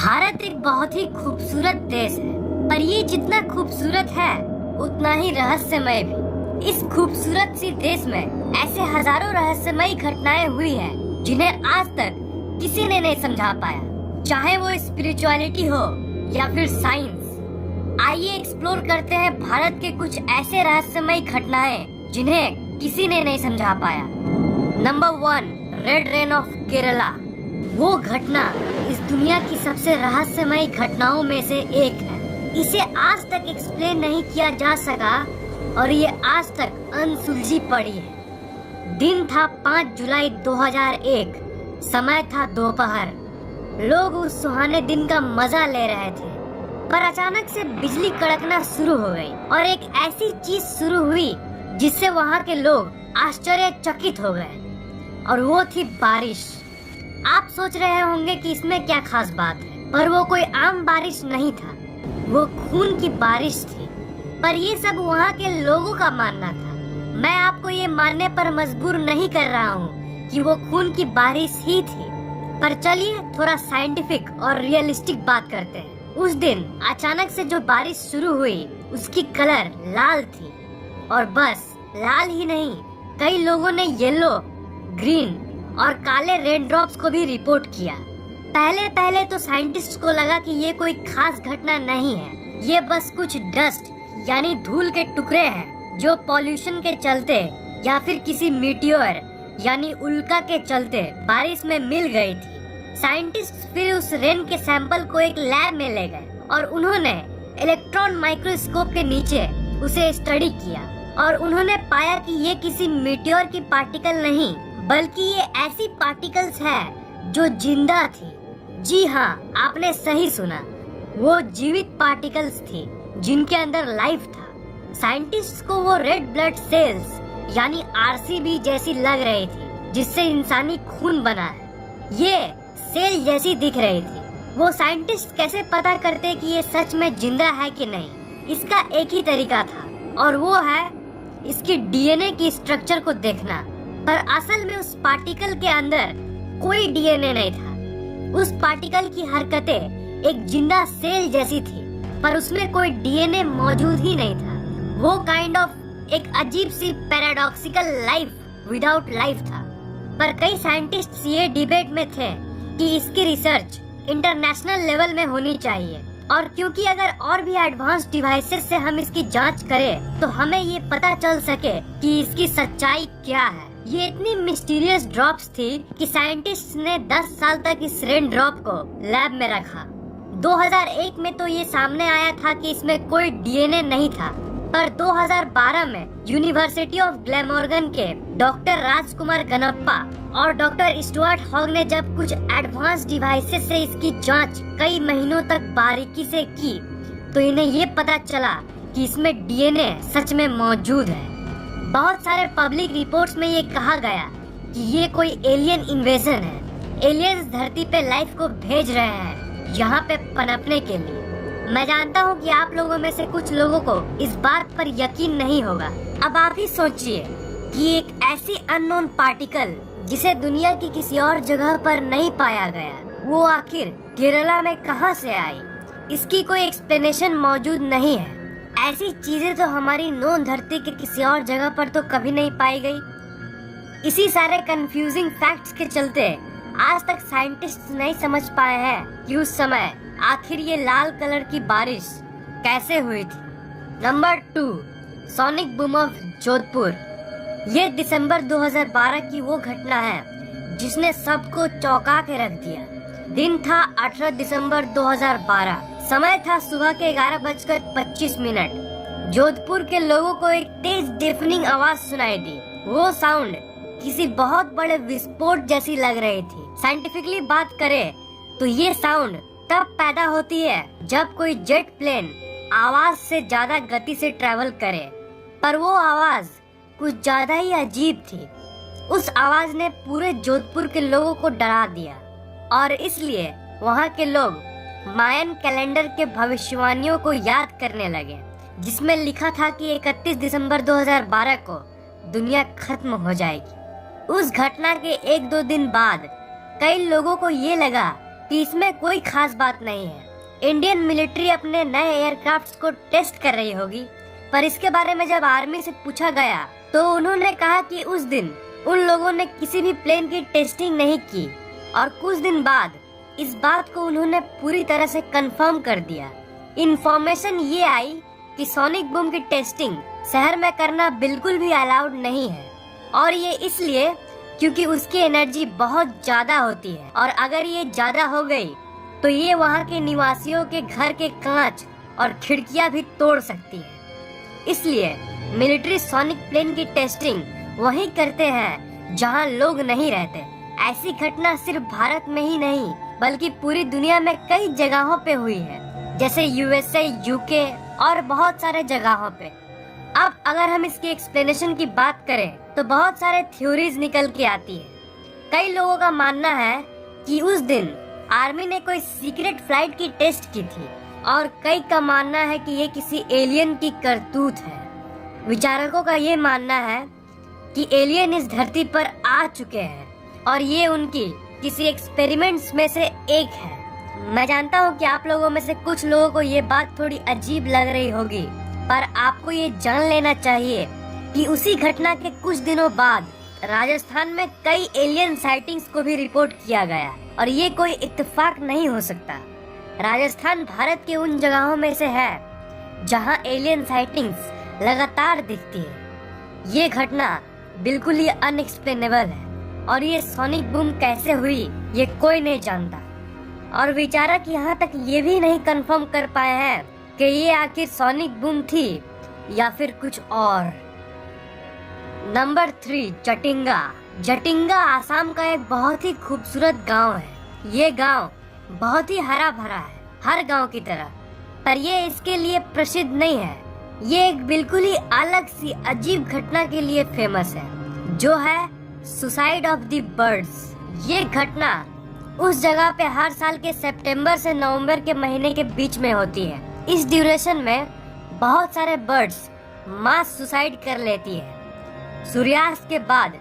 भारत एक बहुत ही खूबसूरत देश है, पर ये जितना खूबसूरत है उतना ही रहस्यमय भी। इस खूबसूरत सी देश में ऐसे हजारों रहस्यमयी घटनाएं हुई हैं जिन्हें आज तक किसी ने नहीं समझा पाया, चाहे वो स्पिरिचुअलिटी हो या फिर साइंस। आइए एक्सप्लोर करते हैं भारत के कुछ ऐसे रहस्यमयी घटनाएं जिन्हें किसी ने नहीं समझा पाया। Number 1, red rain of Kerala. वो घटना इस दुनिया की सबसे रहस्यमयी घटनाओं में से एक है। इसे आज तक एक्सप्लेन नहीं किया जा सका और ये आज तक अनसुलझी पड़ी है। दिन था 5 जुलाई 2001, समय था दोपहर। लोग उस सुहाने दिन का मजा ले रहे थे, पर अचानक से बिजली कड़कना शुरू हो गई और एक ऐसी चीज शुरू हुई जिससे वहाँ के लोग आश्चर्यचकित हो गए, और वो थी बारिश। आप सोच रहे होंगे कि इसमें क्या खास बात है, पर वो कोई आम बारिश नहीं था, वो खून की बारिश थी। पर ये सब वहाँ के लोगों का मानना था। मैं आपको ये मानने पर मजबूर नहीं कर रहा हूँ कि वो खून की बारिश ही थी, पर चलिए थोड़ा साइंटिफिक और रियलिस्टिक बात करते हैं। उस दिन अचानक से जो बारिश शुरू हुई उसकी कलर लाल थी, और बस लाल ही नहीं, कई लोगों ने येलो, ग्रीन और काले रेन ड्रॉप्स को भी रिपोर्ट किया। पहले तो साइंटिस्ट को लगा कि ये कोई खास घटना नहीं है, ये बस कुछ डस्ट यानी धूल के टुकड़े हैं जो पॉल्यूशन के चलते या फिर किसी मीटियोर यानी उल्का के चलते बारिश में मिल गई थी। साइंटिस्ट फिर उस रेन के सैंपल को एक लैब में ले गए और उन्होंने इलेक्ट्रॉन माइक्रोस्कोप के नीचे उसे स्टडी किया, और उन्होंने पाया कि ये किसी मीटियोर की पार्टिकल नहीं, बल्कि ये ऐसी पार्टिकल्स है जो जिंदा थी। जी हाँ, आपने सही सुना, वो जीवित पार्टिकल्स थी जिनके अंदर लाइफ था। साइंटिस्ट को वो रेड ब्लड सेल्स यानी आरसीबी जैसी लग रही थी, जिससे इंसानी खून बना है। ये सेल जैसी दिख रही थी। वो साइंटिस्ट कैसे पता करते कि ये सच में जिंदा है कि नहीं? इसका एक ही तरीका था, और वो है इसकी डीएनए की स्ट्रक्चर को देखना। पर असल में उस पार्टिकल के अंदर कोई डीएनए नहीं था। उस पार्टिकल की हरकतें एक जिंदा सेल जैसी थी, पर उसमें कोई डीएनए मौजूद ही नहीं था। वो काइंड ऑफ एक अजीब सी पैराडॉक्सिकल लाइफ विदाउट लाइफ था। पर कई साइंटिस्ट्स ये डिबेट में थे कि इसकी रिसर्च इंटरनेशनल लेवल में होनी चाहिए, और क्योंकि अगर और भी एडवांस डिवाइसेस से हम इसकी जांच करें तो हमें ये पता चल सके कि इसकी सच्चाई क्या है। ये इतनी मिस्टीरियस ड्रॉप्स थी कि साइंटिस्ट ने 10 साल तक इस रेन ड्रॉप को लैब में रखा। 2001 में तो ये सामने आया था कि इसमें कोई डीएनए नहीं था, पर 2012 में यूनिवर्सिटी ऑफ ग्लैमोर्गन के डॉक्टर राजकुमार गनप्पा और डॉक्टर स्टुअर्ट हॉग ने जब कुछ एडवांस डिवाइसेस से इसकी जांच कई महीनों तक बारीकी से की, तो इन्हें ये पता चला कि इसमें डीएनए सच में मौजूद है। बहुत सारे पब्लिक रिपोर्ट्स में ये कहा गया कि ये कोई एलियन इन्वेजन है। एलियंस धरती पे लाइफ को भेज रहे हैं यहाँ पे पनपने के लिए। मैं जानता हूँ कि आप लोगों में से कुछ लोगों को इस बात पर यकीन नहीं होगा। अब आप ही सोचिए कि एक ऐसी अननोन पार्टिकल जिसे दुनिया की किसी और जगह पर नहीं पाया गया, वो आखिर केरला में कहाँ से आई? इसकी कोई एक्सप्लेनेशन मौजूद नहीं है। ऐसी चीजें तो हमारी नोन धरती के किसी और जगह पर तो कभी नहीं पाई गई। इसी सारे कंफ्यूजिंग फैक्ट्स के चलते आज तक साइंटिस्ट नहीं समझ पाए हैं कि उस समय आखिर ये लाल कलर की बारिश कैसे हुई थी। Number 2, sonic boom of Jodhpur. ये दिसंबर 2012 की वो घटना है जिसने सबको चौंका के रख दिया। दिन था 18 दिसंबर 2012, समय था सुबह के 11:25। जोधपुर के लोगों को एक तेज डिफनिंग आवाज सुनाई दी। वो साउंड किसी बहुत बड़े विस्फोट जैसी लग रही थी। साइंटिफिकली बात करें तो ये साउंड तब पैदा होती है जब कोई जेट प्लेन आवाज से ज्यादा गति से ट्रेवल करे, पर वो आवाज कुछ ज्यादा ही अजीब थी। उस आवाज ने पूरे जोधपुर के लोगों को डरा दिया, और इसलिए वहाँ के लोग मायन कैलेंडर के भविष्यवाणियों को याद करने लगे, जिसमें लिखा था कि 31 दिसंबर 2012 को दुनिया खत्म हो जाएगी। उस घटना के 1-2 दिन बाद कई लोगों को ये लगा कि इसमें कोई खास बात नहीं है। इंडियन मिलिट्री अपने नए एयरक्राफ्ट्स को टेस्ट कर रही होगी, पर इसके बारे में जब आर्मी से पूछा गया तो उन्होंने कहा कि उस दिन उन लोगों ने किसी भी प्लेन की टेस्टिंग नहीं की, और कुछ दिन बाद इस बात को उन्होंने पूरी तरह से कंफर्म कर दिया। इन्फॉर्मेशन ये आई कि सोनिक बूम की टेस्टिंग शहर में करना बिल्कुल भी अलाउड नहीं है, और ये इसलिए क्योंकि उसकी एनर्जी बहुत ज्यादा होती है, और अगर ये ज्यादा हो गई तो ये वहाँ के निवासियों के घर के कांच और खिड़कियाँ भी तोड़ सकती है। इसलिए मिलिट्री सोनिक प्लेन की टेस्टिंग वहीं करते हैं जहाँ लोग नहीं रहते। ऐसी घटना सिर्फ भारत में ही नहीं बल्कि पूरी दुनिया में कई जगहों पे हुई है, जैसे यूएसए, यूके और बहुत सारे जगहों पे। अब अगर हम इसकी एक्सप्लेनेशन की बात करें तो बहुत सारे थ्योरीज निकल के आती है। कई लोगों का मानना है कि उस दिन आर्मी ने कोई सीक्रेट फ्लाइट की टेस्ट की थी, और कई का मानना है कि ये किसी एलियन की करतूत है। विचारकों का ये मानना है कि एलियन इस धरती पर आ चुके हैं और ये उनकी किसी एक्सपेरिमेंट्स में से एक है। मैं जानता हूँ कि आप लोगों में से कुछ लोगों को ये बात थोड़ी अजीब लग रही होगी, पर आपको ये जान लेना चाहिए कि उसी घटना के कुछ दिनों बाद राजस्थान में कई एलियन साइटिंग्स को भी रिपोर्ट किया गया, और ये कोई इत्तेफाक नहीं हो सकता। राजस्थान भारत के उन जगहों में से है जहां एलियन साइटिंग्स लगातार दिखती है। ये घटना बिल्कुल ही अनएक्सप्लेनेबल है, और ये सोनिक बूम कैसे हुई ये कोई नहीं जानता, और विचारक यहाँ तक ये भी नहीं कंफर्म कर पाए हैं कि ये आखिर सोनिक बूम थी या फिर कुछ और। नंबर 3, जटिंगा। जटिंगा आसाम का एक बहुत ही खूबसूरत गांव है। ये गांव बहुत ही हरा भरा है, हर गांव की तरह, पर ये इसके लिए प्रसिद्ध नहीं है। ये एक बिल्कुल ही अलग सी अजीब घटना के लिए फेमस है, जो है सुसाइड ऑफ द बर्ड्स। ये घटना उस जगह पे हर साल के सितंबर से नवंबर के महीने के बीच में होती है। इस ड्यूरेशन में बहुत सारे बर्ड्स मास सुसाइड कर लेती है। सूर्यास्त के बाद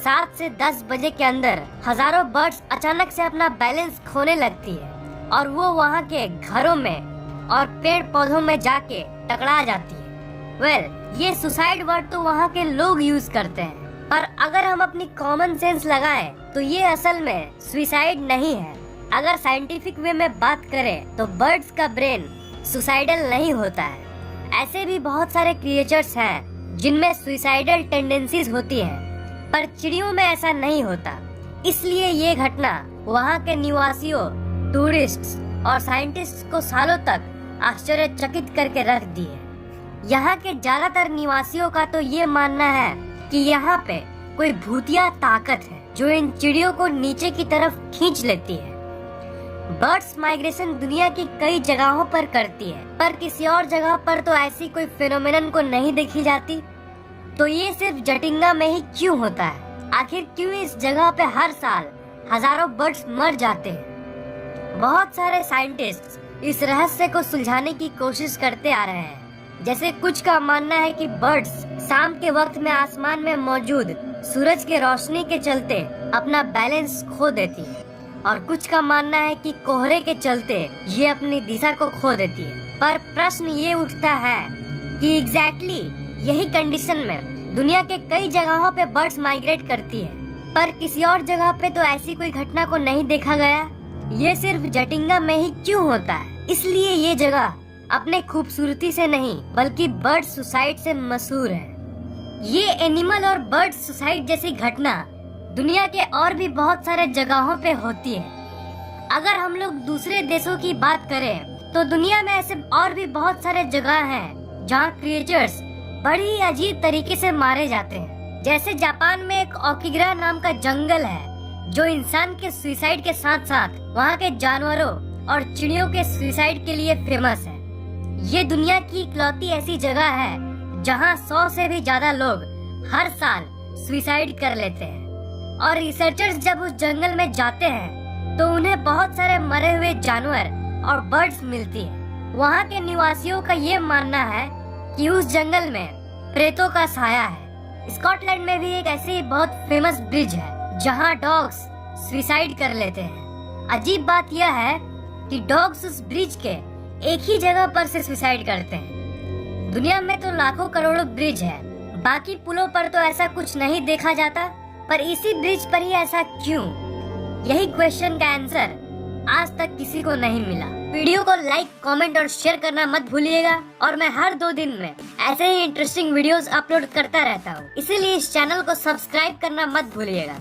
7 से 10 बजे के अंदर हजारों बर्ड्स अचानक से अपना बैलेंस खोने लगती है, और वो वहाँ के घरों में और पेड़ पौधों में जाके टकरा जाती है। ये सुसाइड वर्ड तो वहाँ के लोग यूज करते हैं, पर अगर हम अपनी कॉमन सेंस लगाएं तो ये असल में सुसाइड नहीं है। अगर साइंटिफिक वे में बात करें तो बर्ड्स का ब्रेन सुसाइडल नहीं होता है। ऐसे भी बहुत सारे क्रिएचर्स हैं जिनमें सुसाइडल टेंडेंसीज होती हैं, पर चिड़ियों में ऐसा नहीं होता। इसलिए ये घटना वहाँ के निवासियों, टूरिस्ट्स और साइंटिस्ट्स को सालों तक आश्चर्यचकित करके रख दी है। यहाँ के ज्यादातर निवासियों का तो ये मानना है कि यहाँ पे कोई भूतिया ताकत है जो इन चिड़ियों को नीचे की तरफ खींच लेती है। बर्ड्स माइग्रेशन दुनिया की कई जगहों पर करती है, पर किसी और जगह पर तो ऐसी कोई फिनोमेनन को नहीं देखी जाती। तो ये सिर्फ जटिंगा में ही क्यों होता है? आखिर क्यों इस जगह पे हर साल हजारों बर्ड्स मर जाते हैं? बहुत सारे साइंटिस्ट इस रहस्य को सुलझाने की कोशिश करते आ रहे हैं। जैसे कुछ का मानना है कि बर्ड्स शाम के वक्त में आसमान में मौजूद सूरज के रोशनी के चलते अपना बैलेंस खो देती है, और कुछ का मानना है कि कोहरे के चलते ये अपनी दिशा को खो देती है। पर प्रश्न ये उठता है कि एग्जैक्टली यही कंडीशन में दुनिया के कई जगहों पे बर्ड्स माइग्रेट करती है, पर किसी और जगह पे तो ऐसी कोई घटना को नहीं देखा गया। ये सिर्फ जटिंगा में ही क्यों होता है? इसलिए ये जगह अपने खूबसूरती से नहीं बल्कि बर्ड सुसाइड से मशहूर है। ये एनिमल और बर्ड सुसाइड जैसी घटना दुनिया के और भी बहुत सारे जगहों पे होती है। अगर हम लोग दूसरे देशों की बात करें तो दुनिया में ऐसे और भी बहुत सारे जगह हैं जहाँ क्रिएचर्स बड़ी अजीब तरीके से मारे जाते हैं। जैसे जापान में एक ओकिगिरा नाम का जंगल है जो इंसान के सुसाइड के साथ साथ वहाँ के जानवरों और चिड़ियों के सुसाइड के लिए फेमस है। ये दुनिया की इकलौती ऐसी जगह है जहाँ 100 से भी ज्यादा लोग हर साल सुसाइड कर लेते हैं, और रिसर्चर्स जब उस जंगल में जाते हैं तो उन्हें बहुत सारे मरे हुए जानवर और बर्ड्स मिलती है। वहाँ के निवासियों का ये मानना है कि उस जंगल में प्रेतों का साया है। स्कॉटलैंड में भी एक ऐसी बहुत फेमस ब्रिज है जहाँ डॉग्स सुसाइड कर लेते हैं। अजीब बात यह है कि डॉग्स उस ब्रिज के एक ही जगह पर से सुसाइड करते हैं। दुनिया में तो लाखों करोड़ों ब्रिज है, बाकी पुलों पर तो ऐसा कुछ नहीं देखा जाता, पर इसी ब्रिज पर ही ऐसा क्यों? यही क्वेश्चन का आंसर आज तक किसी को नहीं मिला। वीडियो को लाइक, कमेंट और शेयर करना मत भूलिएगा और मैं हर 2 दिन में ऐसे ही इंटरेस्टिंग वीडियोस अपलोड करता रहता हूँ, इसीलिए इस चैनल को सब्सक्राइब करना मत भूलिएगा।